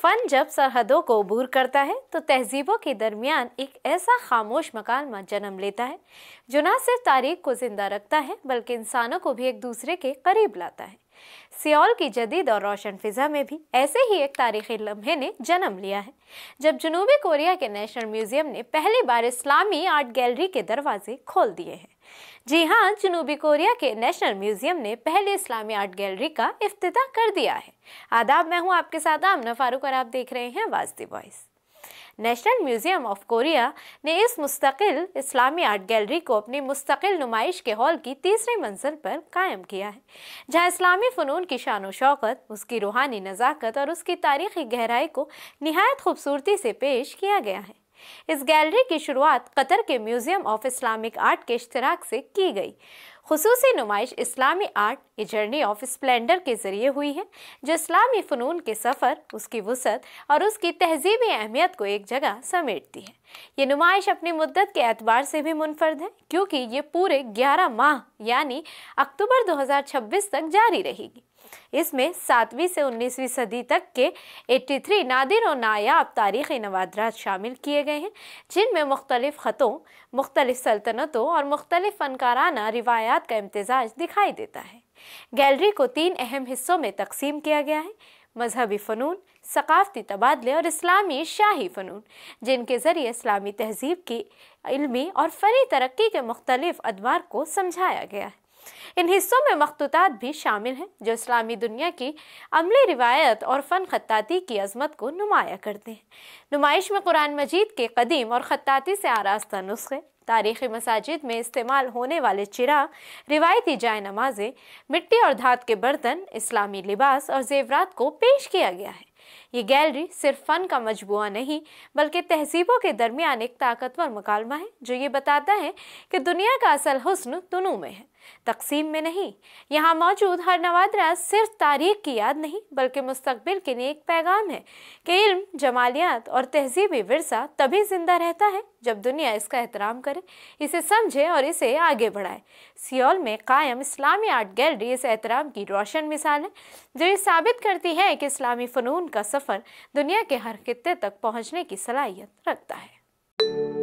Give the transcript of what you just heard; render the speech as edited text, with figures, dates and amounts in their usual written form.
Fun जब सरहदों को अबूर करता है तो तहजीबों के दरमियान एक ऐसा खामोश मकालमा जन्म लेता है जो न सिर्फ तारीख को जिंदा रखता है बल्कि इंसानों को भी एक दूसरे के करीब लाता है। सियोल की जदीद और रोशन फिजा में भी ऐसे ही एक तारीखी लम्हे ने जन्म लिया है जब जनूबी कोरिया के नेशनल म्यूजियम ने पहली बार इस्लामी आर्ट गैलरी के दरवाजे खोल दिए हैं। जी हाँ, जनूबी कोरिया के नेशनल म्यूजियम ने पहले इस्लामी आर्ट गैलरी का इफ्तिताह कर दिया है। आदाब, मैं हूँ आपके साथ आमना फारूक और आप देख रहे हैं आवाज़ दी voice. National museum of Korea ने इस मुस्तकिल इस्लामी आर्ट गैलरी को अपनी मुस्तकिल नुमाइश के हॉल की तीसरी मंजिल पर कायम किया है, जहां इस्लामी फ़नून की शान व शौकत, उसकी रूहानी नज़ाकत और उसकी तारीख़ी गहराई को निहायत खूबसूरती से पेश किया गया है। इस गैलरी की शुरुआत कतर के म्यूजियम ऑफ इस्लामिक आर्ट के इश्तिराक से की गई। खुसूसी नुमाइश इस्लामी art a journey of splendour के जरिए हुई है, जो इस्लामी फ़नून के सफ़र, उसकी वुसअत और उसकी तहजीबी अहमियत को एक जगह समेटती है। ये नुमाइश अपनी मुद्दत के एतबार से भी मुनफरद है क्योंकि ये पूरे 11 माह यानी अक्टूबर 2026 तक जारी रहेगी। इसमें 7वीं से 19वीं सदी तक के 83 नादिर और नायाब तारीख़ी नवादरात शामिल किए गए हैं, जिनमें मुख्तलिफ ख़तों, मुख्तलिफ सल्तनतों और मुख्तलिफ फ़नकाराना रिवायात का इम्तिजाज दिखाई देता है। गैलरी को 3 अहम हिस्सों में तकसीम किया गया है: मजहबी फ़नून, सकाफ़ती तबादले और इस्लामी शाही फ़नून, जिनके ज़रिए इस्लामी तहजीब की इल्मी और फ़नी तरक्की के मुख्तलिफ अदवार को समझाया गया है। इन हिस्सों में मखतूतात भी शामिल हैं जो इस्लामी दुनिया की अमली रिवायत और फ़न खत्ताती की अज़मत को नुमाया करते हैं। नुमाइश में कुरान मजीद के कदीम और खत्ताती से आरास्ता नुस्खे, तारीख़ी मसाजिद में इस्तेमाल होने वाले चिराग, रिवायती जाय नमाज़ें, मिट्टी और धात के बर्तन, इस्लामी लिबास और ज़ेवरात को पेश किया गया है। ये गैलरी सिर्फ फ़न का मजबूआ नहीं बल्कि तहजीबों के दरमियान एक ताकतवर मुकालमा है जो ये बताता है कि दुनिया का असल हुस्न तनू में है, तकसीम में नहीं। यहाँ मौजूद हर नवादरा सिर्फ तारीख की याद नहीं बल्कि मुस्तकबिल के लिए एक पैगाम है कि इल्म, जमालियात और तहजीबी विरसा तभी जिंदा रहता है जब दुनिया इसका एहतराम करे, इसे समझे और इसे आगे बढ़ाए। सियोल में कायम इस्लामी आर्ट गैलरी इस एहतराम की रोशन मिसाल है जो ये साबित करती है कि इस्लामी फ़नून का सफ़र दुनिया के हर खित्ते तक पहुँचने की सलाहियत रखता है।